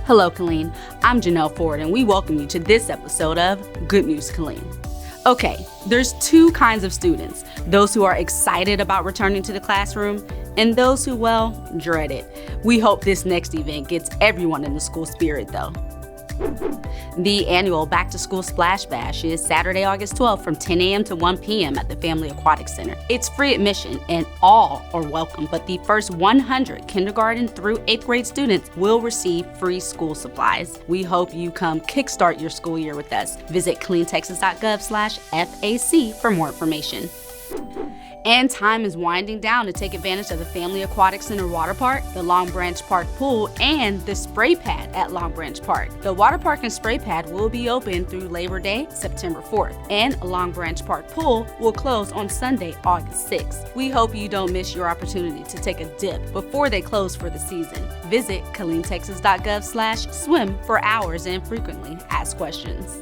Hello, Killeen. I'm Janelle Ford, and we welcome you to this episode of Good News Killeen. Okay, there's two kinds of students: those who are excited about returning to the classroom and those who, well, dread it. We hope this next event gets everyone in the school spirit, though. The annual Back to School Splash Bash is Saturday, August 12th from 10 a.m. to 1 p.m. at the Family Aquatic Center. It's free admission and all are welcome, but the first 100 kindergarten through 8th grade students will receive free school supplies. We hope you come kickstart your school year with us. Visit cleantexas.gov/FAC for more information. And time is winding down to take advantage of the Family Aquatic Center Water Park, the Long Branch Park Pool, and the Spray Pad at Long Branch Park. The Water Park and Spray Pad will be open through Labor Day, September 4th, and Long Branch Park Pool will close on Sunday, August 6th. We hope you don't miss your opportunity to take a dip before they close for the season. Visit cleantexas.gov/swim for hours and frequently asked questions.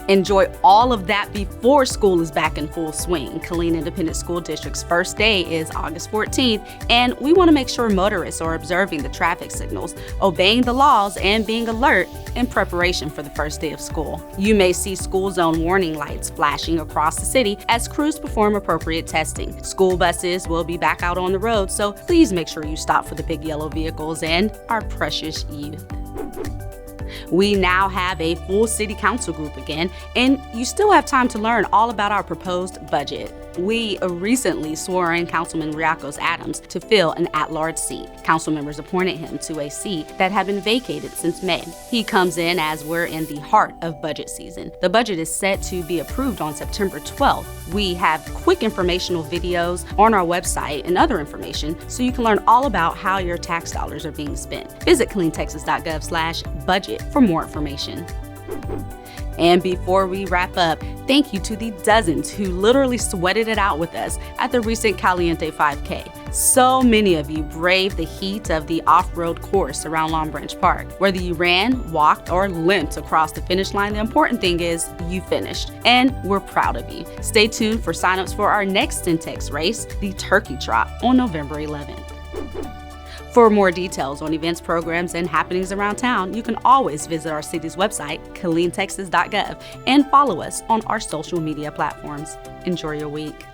Enjoy all of that before school is back in full swing. Killeen Independent School District's first day is August 14th, and we want to make sure motorists are observing the traffic signals, obeying the laws, and being alert in preparation for the first day of school. You may see school zone warning lights flashing across the city as crews perform appropriate testing. School buses will be back out on the road, so please make sure you stop for the big yellow vehicles and our precious youth. We now have a full city council group again, and you still have time to learn all about our proposed budget. We recently swore in Councilman Riacos Adams to fill an at-large seat. Council members appointed him to a seat that had been vacated since May. He comes in as we're in the heart of budget season. The budget is set to be approved on September 12th. We have quick informational videos on our website and other information so you can learn all about how your tax dollars are being spent. Visit cleantexas.gov/budget for more information. And before we wrap up, thank you to the dozens who literally sweated it out with us at the recent Caliente 5K. So many of you braved the heat of the off-road course around Long Branch Park. Whether you ran, walked, or limped across the finish line, the important thing is you finished, and we're proud of you. Stay tuned for signups for our next Syntex race, the Turkey Trot, on November 11th. For more details on events, programs, and happenings around town, you can always visit our city's website, cleantexas.gov, and follow us on our social media platforms. Enjoy your week.